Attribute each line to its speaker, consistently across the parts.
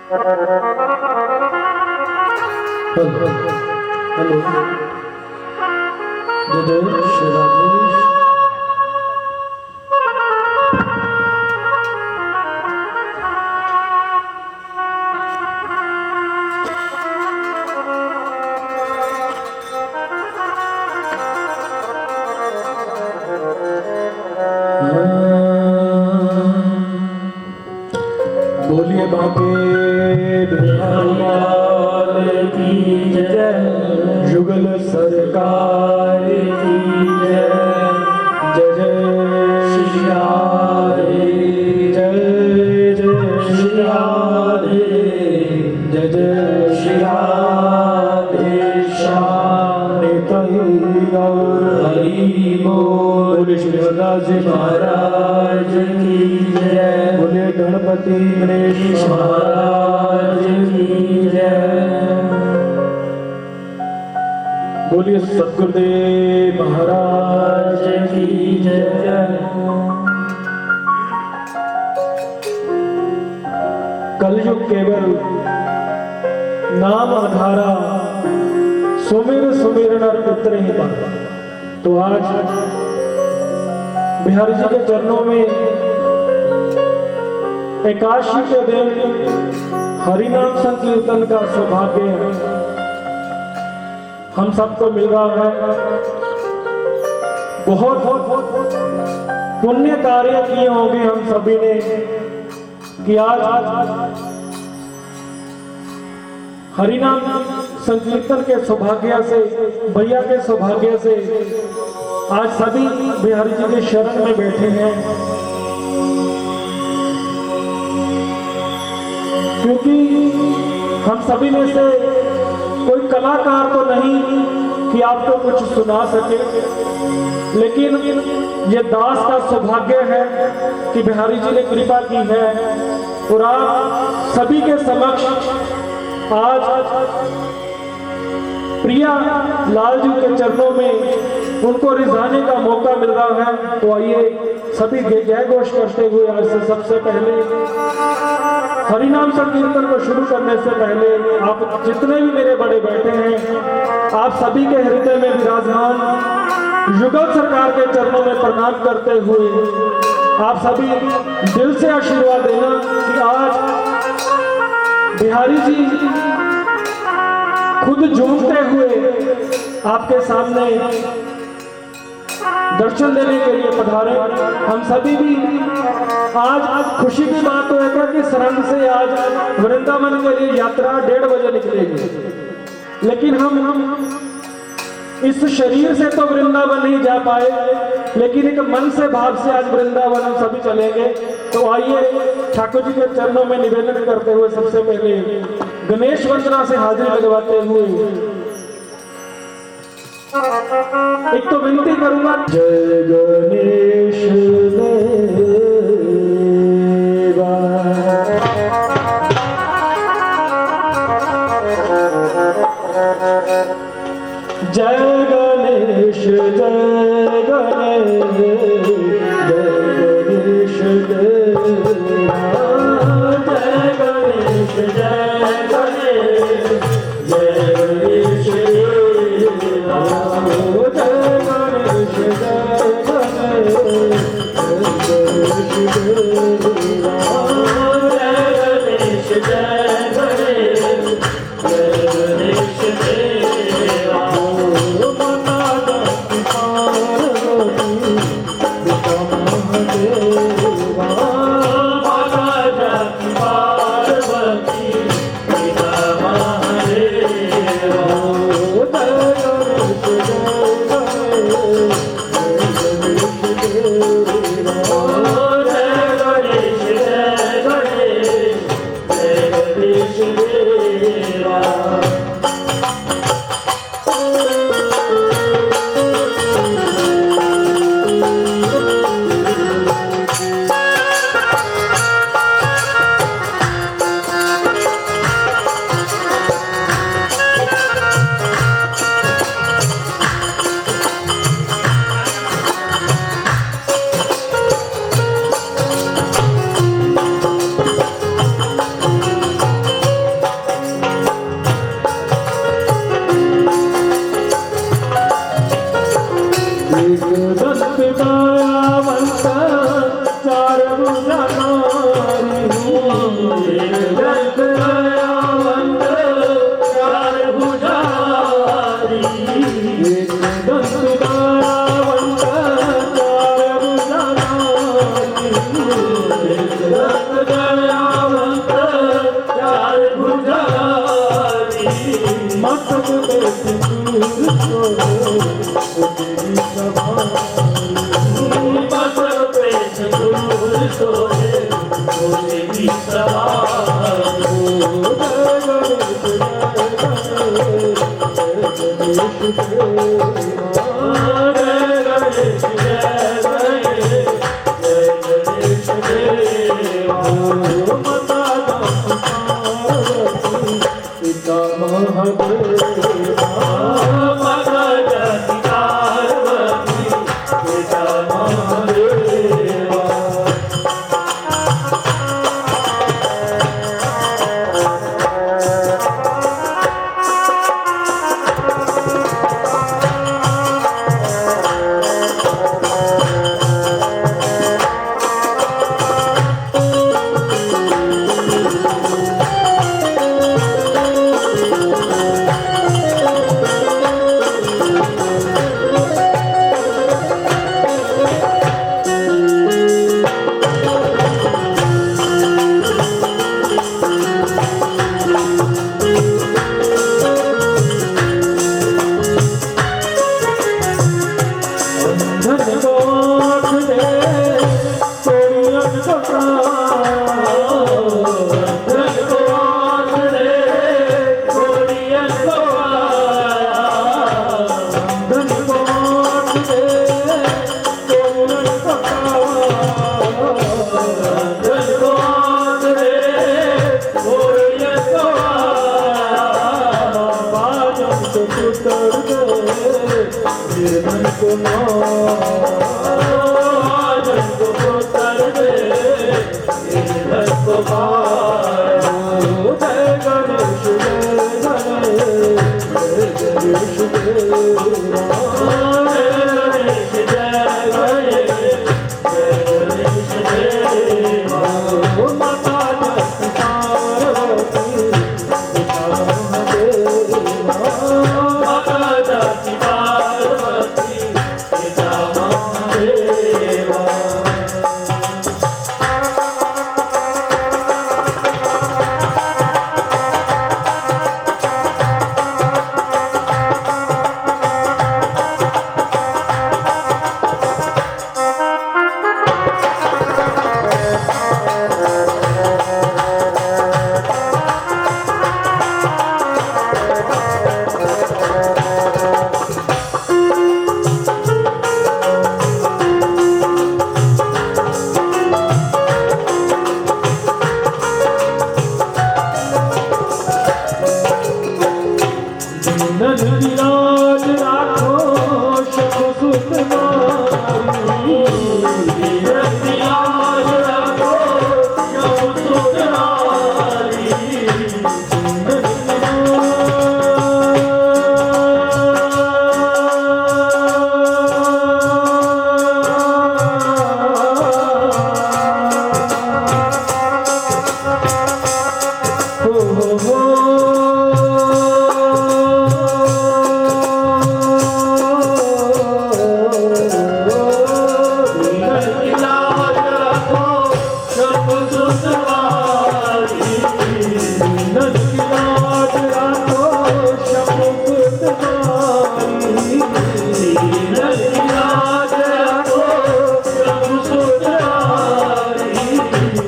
Speaker 1: Hello hello, जय जय श्री राधेश। बोलिए बाके बिहारी की जय, जुगल सरकार की जय, जय जय श्री राधे, जय जय श्री राधे, जय जय श्री राधे श्याम गौर हरि बोल। श्री दास महाराज की जय, बोले गणपति गणेश महाराज की जय, बोलिए सतगुरुदेव महाराज की जय। कलयुग केवल नाम आधारा, सुमिर सुमिर नर उतरे ही पाता। तो आज बिहारी जी के चरणों में एकादशी के दिन हरिनाम संकीर्तन का सौभाग्य हम सबको मिल रहा है। बहुत पुण्य कार्य किए होंगे हम सभी ने कि आज हरिनाम संकीर्तन के सौभाग्य से, भैया के सौभाग्य से आज सभी बिहारी जी के शरण में बैठे हैं। क्योंकि हम सभी में से कोई कलाकार तो नहीं कि आपको कुछ सुना सके, लेकिन ये दास का सौभाग्य है कि बिहारी जी ने कृपा की है और आप सभी के समक्ष आज प्रिया लाल जी के चरणों में उनको रिझाने का मौका मिल रहा है। तो आइए सभी जय घोष करते हुए आज से सबसे पहले हरिनाम संकीर्तन को शुरू करने से पहले आप जितने भी मेरे बड़े बैठे हैं, आप सभी के हृदय में विराजमान युगल सरकार के चरणों में प्रणाम करते हुए आप सभी दिल से आशीर्वाद देना कि आज बिहारी जी खुद झूमते हुए आपके सामने दर्शन देने के लिए पधारे। हम सभी भी आज खुशी की बात तो है कि सरंग से आज वृंदावन के लिए यात्रा 1:30 बजे निकलेगी, लेकिन हम इस शरीर से तो वृंदावन नहीं जा पाए, लेकिन एक मन से भाव से आज वृंदावन हम सभी चलेंगे। तो आइए ठाकुर जी के चरणों में निवेदन करते हुए सबसे पहले गणेश वंदना से हाजिरी लगवाते हुए एक तो विनती करूंगा, जय गणेश देवा, जय गणेश जय गणेश, जय गणेश देवा, जय गणेश जय गणेश, जय गणेश देवा, जय गणेश जय गणेश, जय गणेश देवा, जय गणेश जय गणेश, जय गणेश देवा।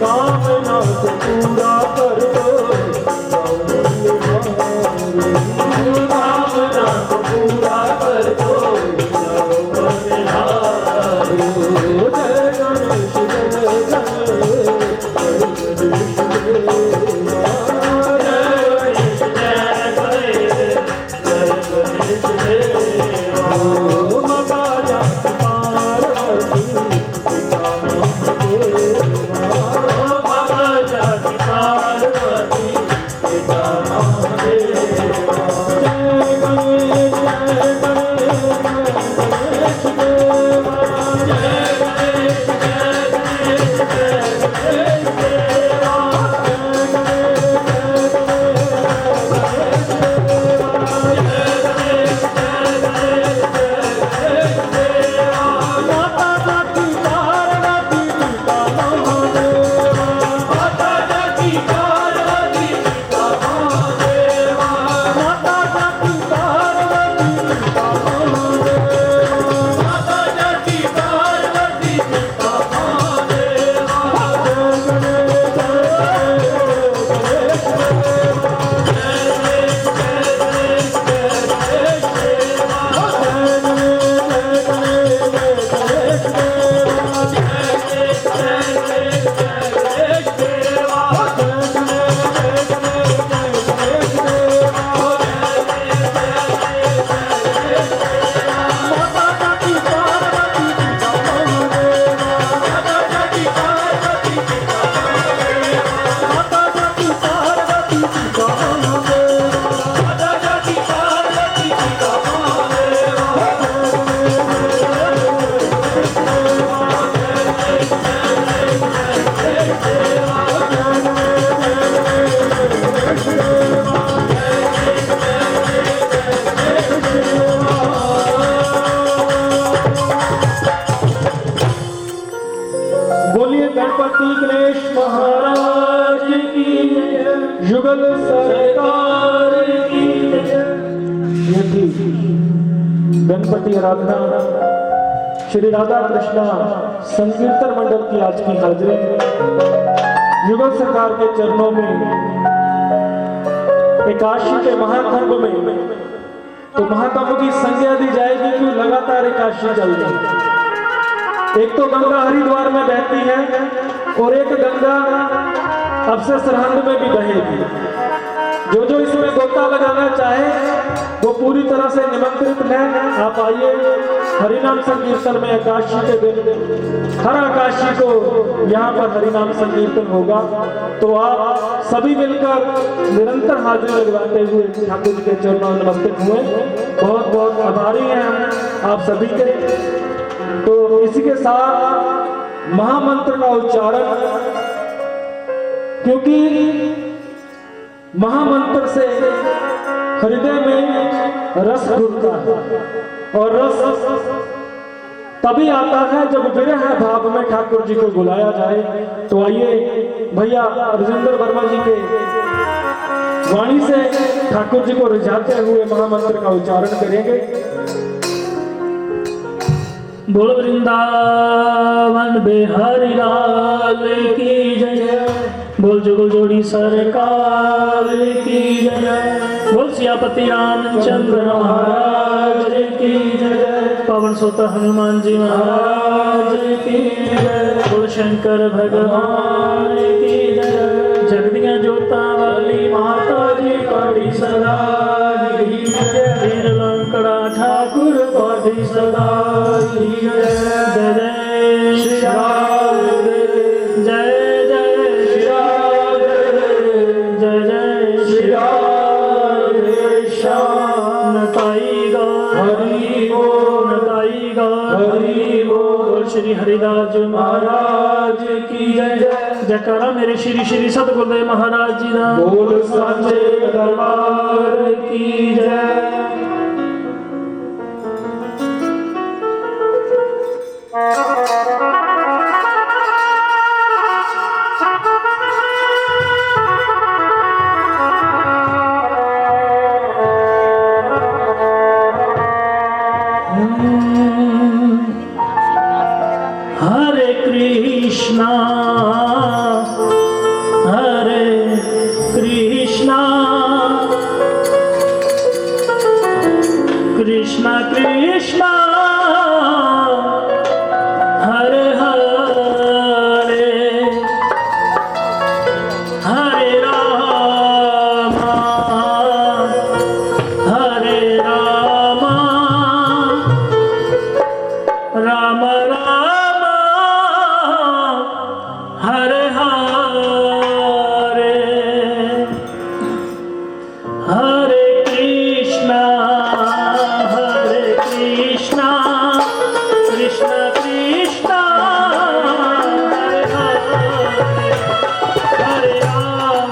Speaker 1: कामना को पूरा कर दो युगल सरकार की ये थी गणपति आराधना श्री राधा कृष्णा संकीर्तन मंडल की आज की हाजिरी युगल सरकार के चरणों में एकादशी के महाकुंभ में। तो महाकुंभ की संज्ञा दी जाएगी कि लगातार एकादशी चल रही। एक तो गंगा हरिद्वार में बहती है और एक गंगा अब से सरहंद में भी बहेगी। जो जो इसमें गोता लगाना चाहे वो पूरी तरह से निमंत्रित है। आप आइए हरिनाम संकीर्तन में एकादशी के दिन हर एकादशी को यहाँ पर हरिनाम संकीर्तन होगा। तो आप सभी मिलकर निरंतर हाजिरी लगवाते हुए ठाकुर जी के चरणों में नमस्ते हुए बहुत बहुत आभारी हैं हम आप सभी के। तो इसी के साथ महामंत्र का उच्चारण, क्योंकि महामंत्र से हृदय में रस घुलता है और रस तभी आता है जब विरह भाव में ठाकुर जी को बुलाया जाए। तो आइए भैया राजेंद्र वर्मा जी के वाणी से ठाकुर जी को रिझाते हुए महामंत्र का उच्चारण करेंगे।
Speaker 2: बोल वृंदावन बिहारी लाल की जय, बोल जुगल जोड़ी सरकार की जय, बोल सियापति रामचंद्र महाराज की जय, पवन सुत हनुमान जी महाराज की जय, बोल शंकर भगवान की जय, जगदिया जोता वाली माता जी पाठी सदा की जय, वीर लंकड़ा ठाकुर पाठी सदा की जय। जय जय श्री राम, जय जय श्री राम, जय जय श्री राम, श्याम नताई गौर हरि बोल, नताई गौर हरि बोल। श्री हरिदास जी महाराज की जय। जयकारा मेरे श्री श्री सतगुरुदेव महाराज जी दा
Speaker 1: बोल सांचे
Speaker 2: दरबार की जय। हरे कृष्णा हरे कृष्णा कृष्णा कृष्णा हरे हरे, हरे रामा हरे रामा, राम राम हरे हरे, हरे कृष्णा कृष्णा कृष्णा हरे हरे, हरे राम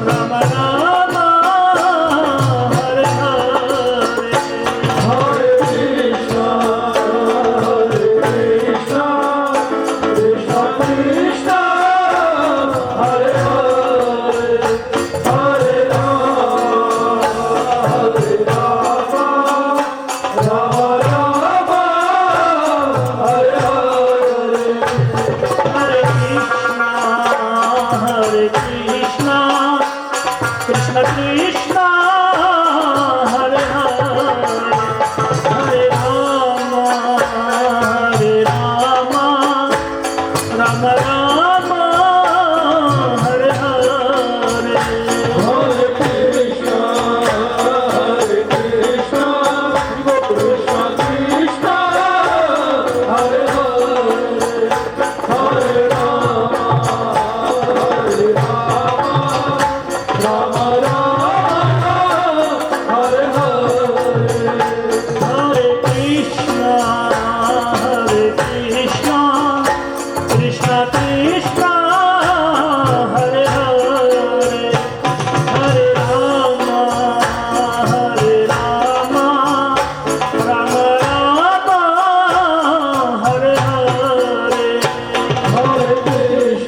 Speaker 2: राम राम हरे हरे,
Speaker 1: हरे कृष्णा कृष्णा कृष्णा हरे हरे, हरे राम राम राम हरे हरे।
Speaker 2: हरे कृष्णा कृष्ण कृष्णा हरे हरे, हरे राम राम राम हरे हरे,
Speaker 1: हरे कृष्णा कृष्णा कृष्णा हरे हरे, हरे राम राम हरे हरे।
Speaker 2: हरे कृष्णा कृष्ण कृष्ण हरे हरे, हरे राम राम राम हरे हरे,
Speaker 1: हरे कृष्णा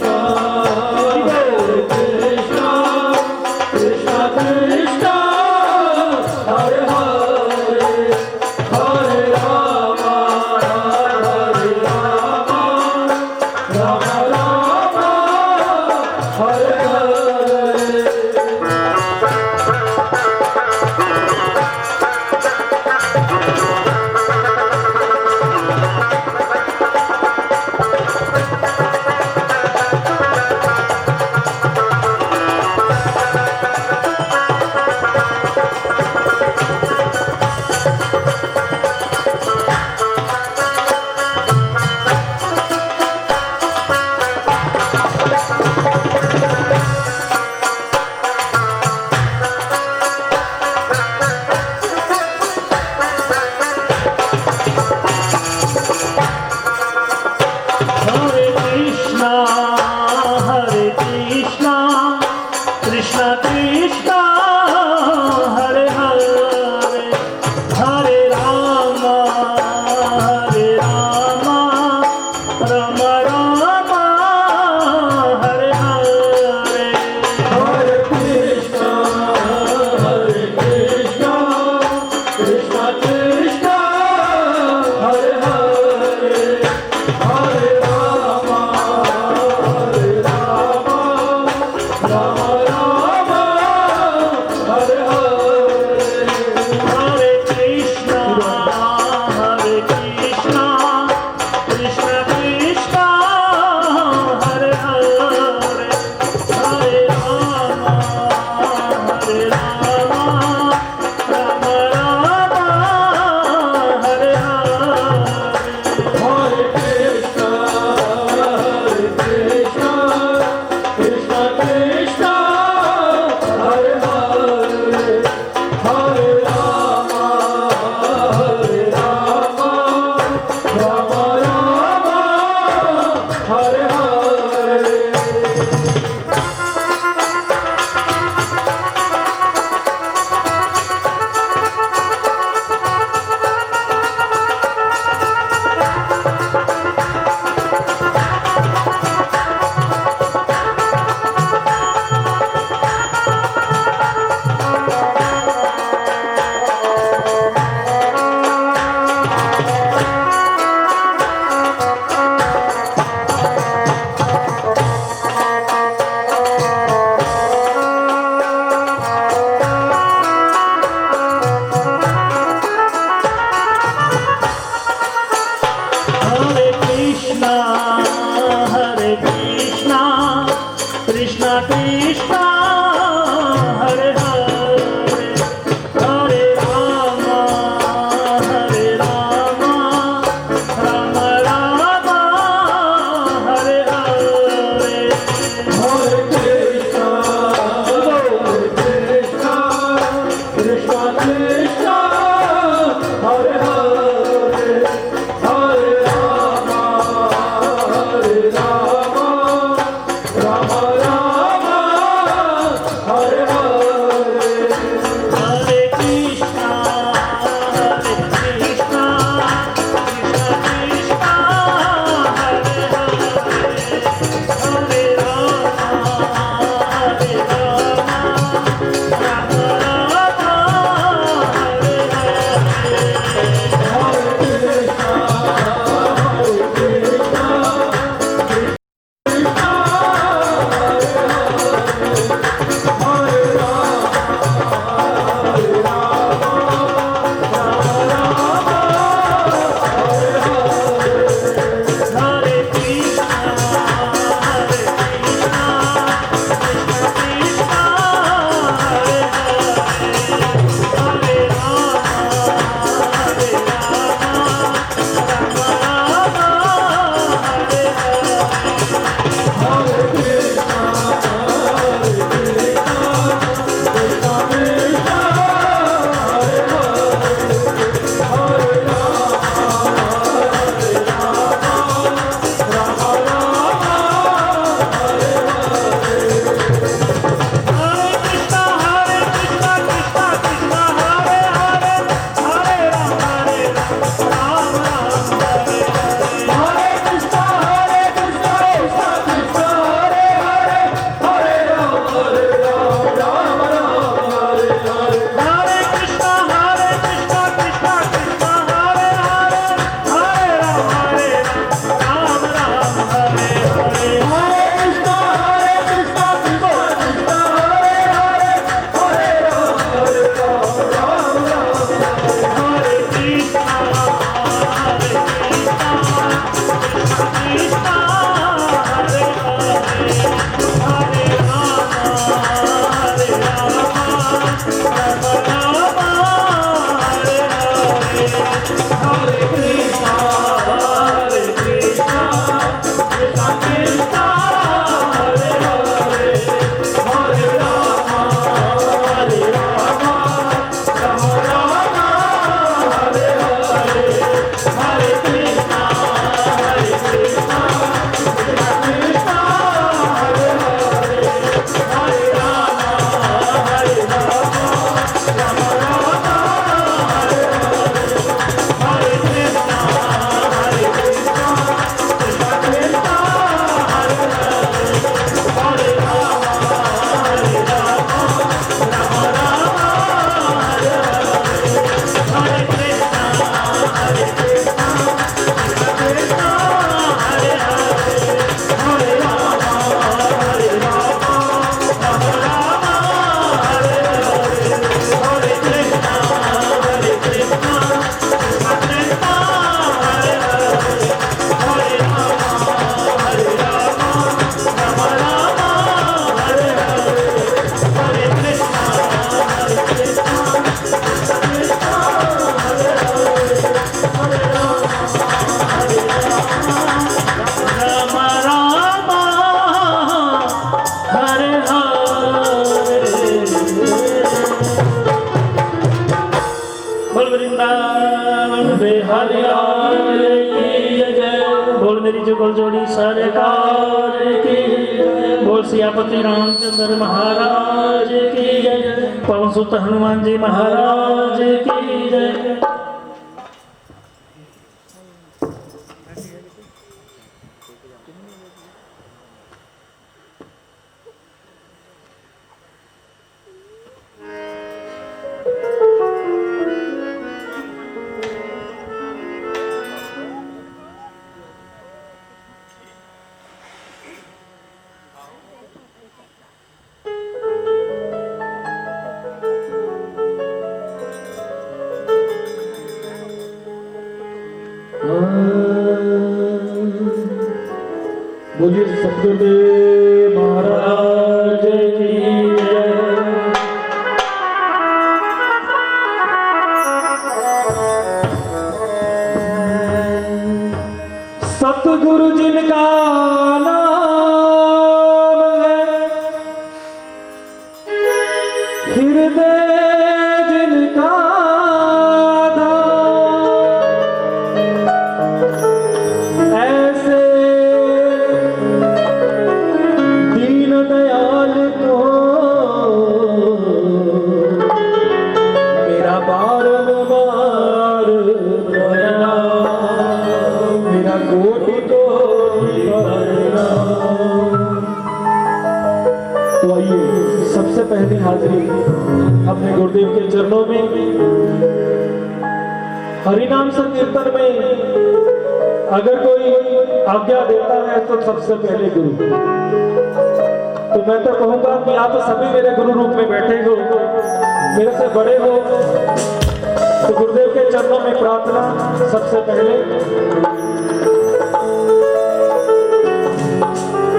Speaker 2: कृष्ण हरे हरे हरे राम राम राम हरे हरे
Speaker 1: हरे कृष्णा कृष्णा कृष्णा हरे हरे हरे राम राम राम हरे हरे
Speaker 2: हरे कृष्णा कृष्णा कृष्णा हरे हरे हरे राम राम हरे हरे हरे कृष्णा कृष्णा हरे हरे हरे राम हरे हरे कृष्णा कृष्णा कृष्णा हरे हरे हरे राम राम हरे
Speaker 1: हरे कृष्णा कृष्णा कृष्णा हरे हरे हरे राम राम हरे हरे
Speaker 2: हरे कृष्णा कृष्णा कृष्णा हरे हरे हरे राम राम हरे हरे
Speaker 1: हरे कृष्णा कृष्णा कृष्णा हरे हरे हरे राम राम
Speaker 2: हरे कृष्णा कृष्णा कृष्णा हरे हरे हरे राम राम हरे हरे हरे कृष्णा कृष्णा कृष्णा हरे हरे हरे राम राम हरे हरे हरे कृष्णा कृष्णा कृष्णा हरे हरे हरे राम राम हरे हरे हरे कृष्णा कृष्णा कृष्णा हरे हरे हरे राम राम हरे हरे हरे कृष्णा कृष्णा कृष्णा हरे हरे हरे राम राम हरे हरे हरे कृष्णा कृष्णा कृष्णा हरे हरे हरे राम राम हरे हरे हरे कृष्णा कृष्णा कृष्णा हरे हरे हरे राम राम हरे हरे बोल वृंदावन बिहारी लाल की जय बोल मेरी जुगल जोड़ी सरकार की जय बोल सियापति रामचंद्र महाराज की जय पवन सुत हनुमान जी महाराज की जय
Speaker 1: बोलिए सतगुरुदेव महाराज
Speaker 2: की जय।
Speaker 1: सतगुरु जिनका नाम है, हृदय जिनका धाम, ऐसे दीन दयाल को मेरा बारंबार प्रणाम, मेरा कोटि कोटि प्रणाम। तो आइए सबसे पहली हाजिरी अपने गुरुदेव के चरणों में। हरिनाम संकीर्तन में अगर कोई आज्ञा देता है तो सबसे पहले गुरु। तो मैं तो कहूंगा कि आप सभी मेरे गुरु रूप में बैठे हो, मेरे से बड़े हो, तो गुरुदेव के चरणों में प्रार्थना सबसे पहले।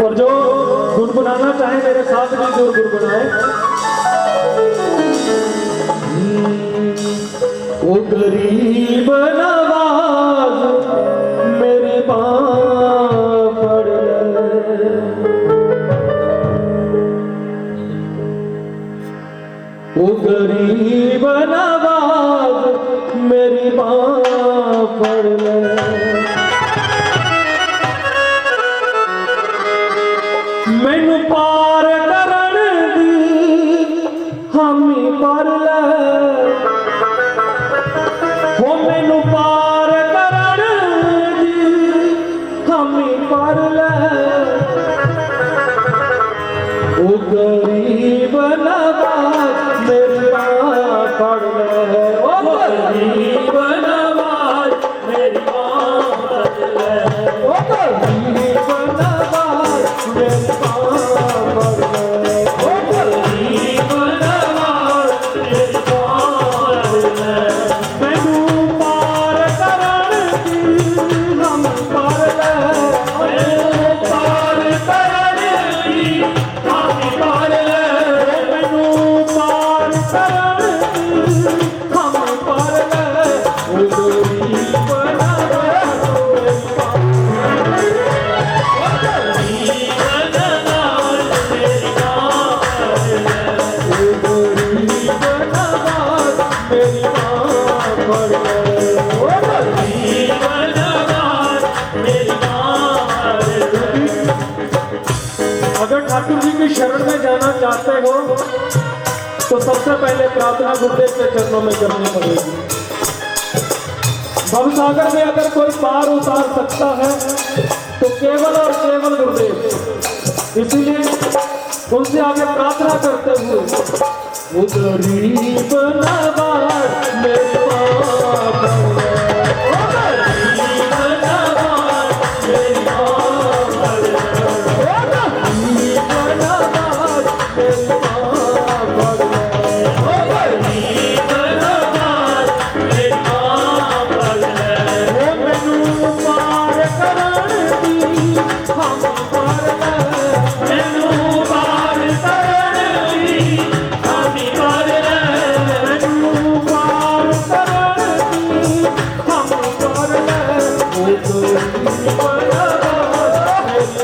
Speaker 1: और जो गुनगुनाना चाहे मेरे साथ भी जोर गुनगुनाए। ओ गरीब नवाज मेरी बाँ पड़ ले, ओ गरीब नवाज मेरी बाँ पड़ ले, मैनू पार करन दी हामी पर ले, हो मैनू पार करन दी हामी पर ले, ओ गरीब नवाज मेरी बाँ पड़ ले, ओ गरीब नवाज मेरी बाँ पड़ ले, ओ गरीब नवाज मेरी बाँ पड़ ले, ओ गरीब नवाज मेरी बाँ पड़ ले, मैनू पार करन दी हम पर ले, मैनू पार करन दी हम पर ले, मैनू पार करन दी हम पर ले, ओ गरीब नवाज मेरी बाँ अगर ठाकुर जी की शरण में जाना चाहते हो तो सबसे पहले प्रार्थना गुरुदेव के चरणों में करनी पड़ेगी। भवसागर में अगर कोई पार उतार सकता है तो केवल और केवल गुरुदेव। इसीलिए उनसे आगे प्रार्थना करते हुए वो गरीब नवाज मेरे बाप है, ओ गरीब नवाज मेरे बाप है, ओ गरीब नवाज मेरे बाप है, ओ गरीब नवाज मेरे बाप है, ओ मैनू पार करन दी हम पर ले, मैनू पार करन दी हम पर ले, मैनू पार करन दी हम पर ले, ओ गरीब नवाज मेरी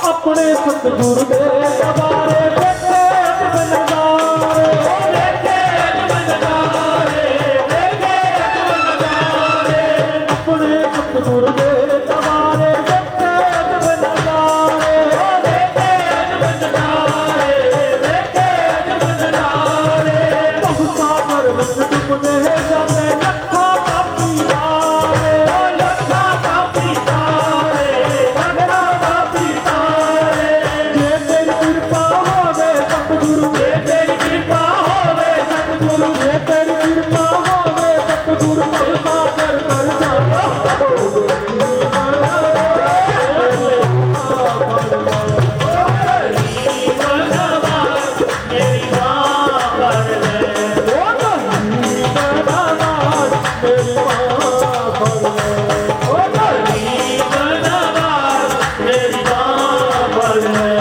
Speaker 1: अपने सतगुरु दे दरबारे देखे अजब नजारे, देखे अजब नजारे, देखे अजब नजारे, अपने सतगुरु दे दरबारे फड़ ले ओ गरीब नवाज मेरी बाह फड़ ले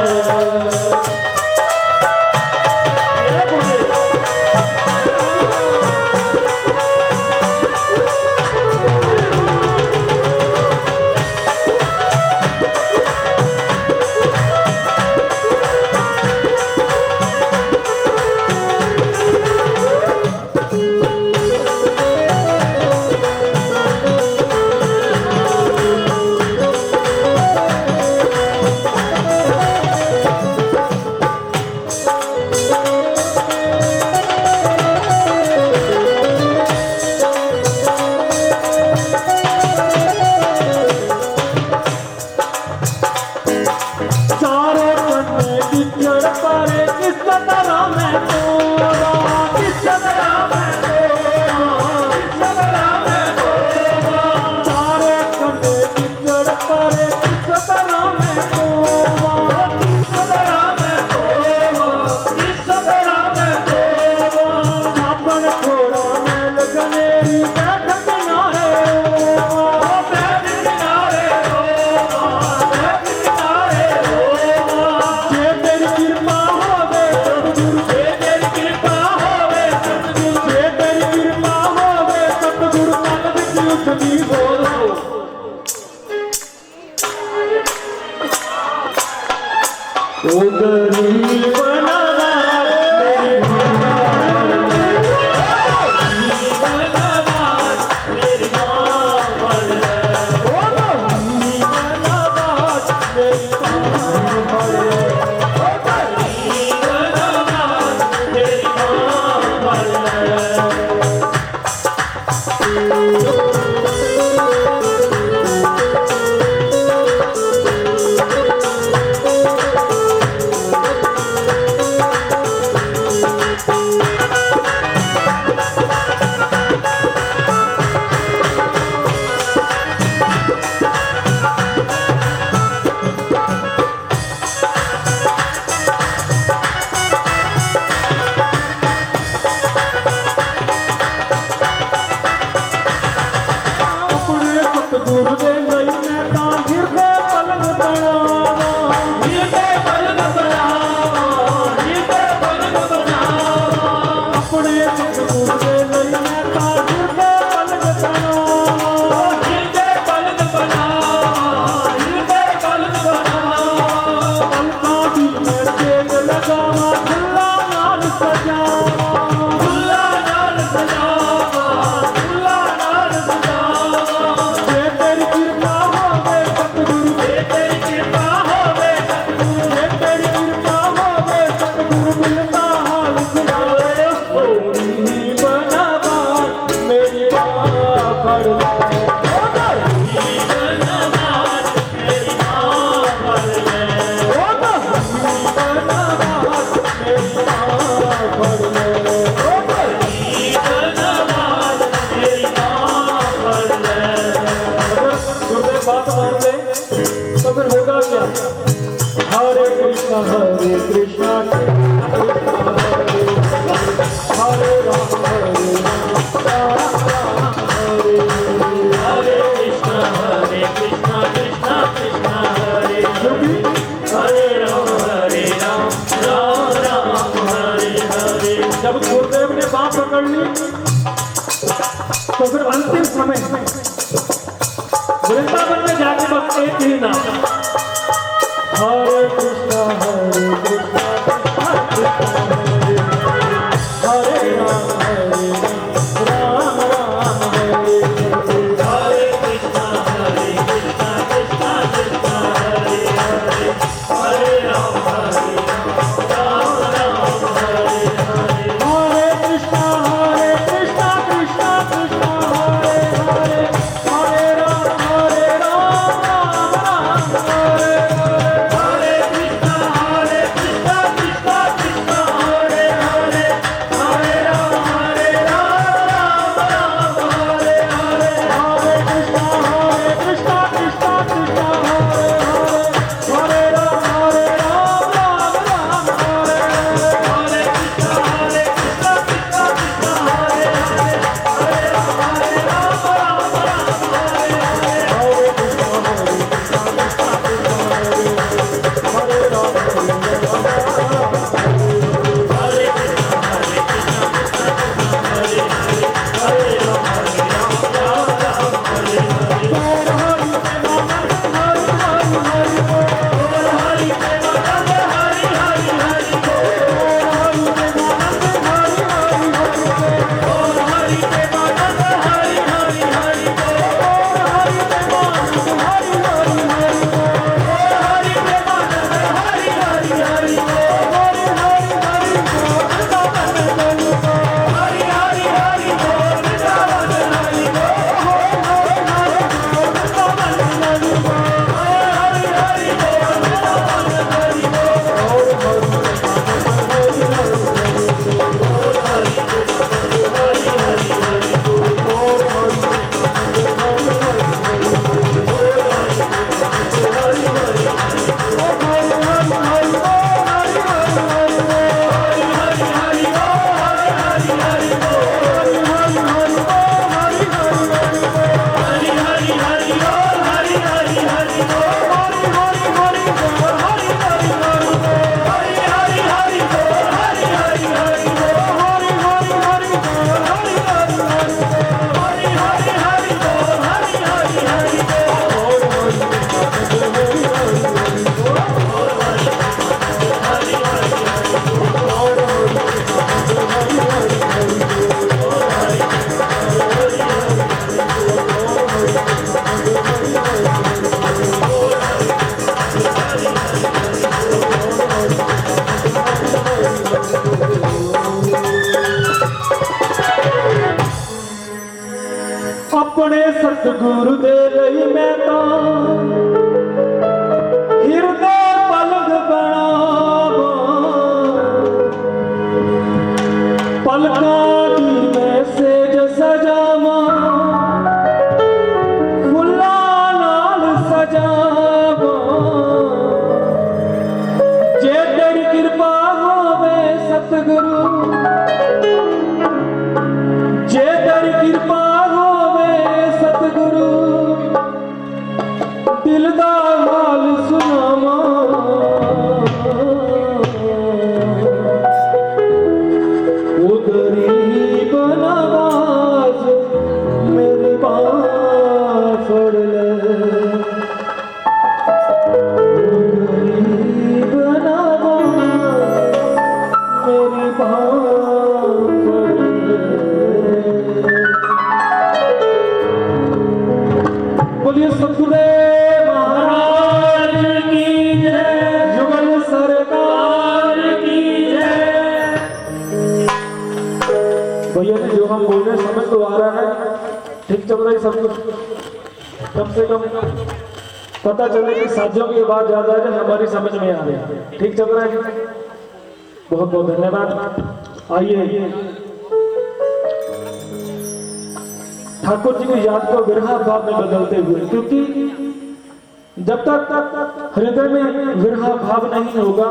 Speaker 1: ओ गरीब नवाज मेरी बाह फड़ ले ओ गरीब नवाज मेरी बाह फड़ ले ओ गरीब नवाज मेरी बाह फड़ ले जब गुरुदेव ने बात पकड़ ली तो फिर अंतिम समय वृंदावन में जाके बस एक ही नाम, हरे कृष्णा कृष्णा हरे राम राम राम हरे हरे कृष्णा कृष्णा कृष्णा हरे हरे हरे राम राम राम हरे हरे हरे कृष्णा कृष्णा कृष्णा हरे हरे हरे राम राम राम हरे हरे हरे कृष्णा कृष्णा सतगुरु दे लई मैं तां हिरदे पलक बनावा पलकां दी मैं सेज सजावां फुल्लां नाल सजावां जे तेरी कृपा होवे सतगुरु जे तेरी कृपा होवे सतगुरु दिल दा हाल सुनावा ओ गरीब नवाज मेरी बात फड़ ले ओ गरीब नवाज मेरी बात फड़ ले। बोलिए सतगुरुदेव महाराज की जय, युगल सरकार की जय। भैया जी जो हम बोल रहे हैं समझ तो आ रहा है, ठीक चल रहा है सब कुछ, कम से कम पता चले कि साथियों की आवाज ज्यादा है हमारी समझ में आ रही है, ठीक चल रहा है। बहुत बहुत धन्यवाद। आइए ठाकुर जी की याद को विरहा भाव में बदलते हुए, क्योंकि जब तक हृदय में विरहा भाव नहीं होगा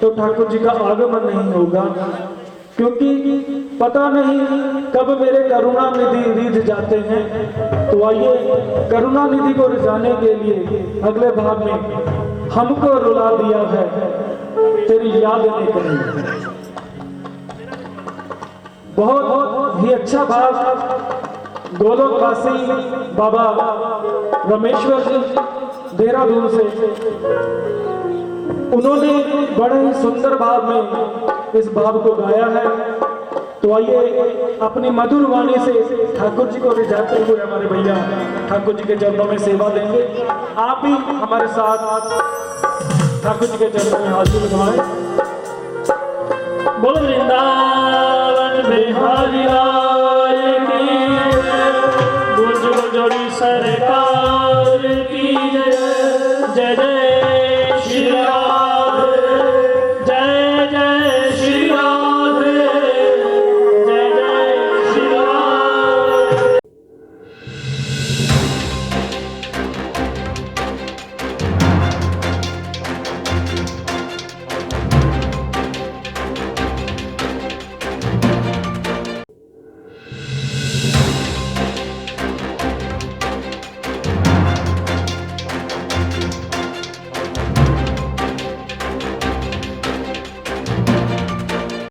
Speaker 1: तो ठाकुर जी का आगमन नहीं होगा, क्योंकि पता नहीं कब मेरे करुणा निधि रिझ जाते हैं। तो आइए करुणा निधि को रिझाने के लिए अगले भाव में हमको रुला दिया है तेरी याद ने कहीं। बहुत ही अच्छा भाव गोलोकवासी बाबा रमेश्वर जी देहरादून से, उन्होंने बड़े ही सुंदर भाव में इस भाव को गाया है। तो आइए अपनी मधुर वाणी से ठाकुर जी को रिझाते हुए हमारे भैया ठाकुर जी के चरणों में सेवा देंगे। आप भी हमारे साथ ठाकुर जी के चरणों में हाजिर करवाएं।
Speaker 2: बोल वृंदावन बिहारी लाल की जय, बोल जुगल जोड़ी सरकार की जय।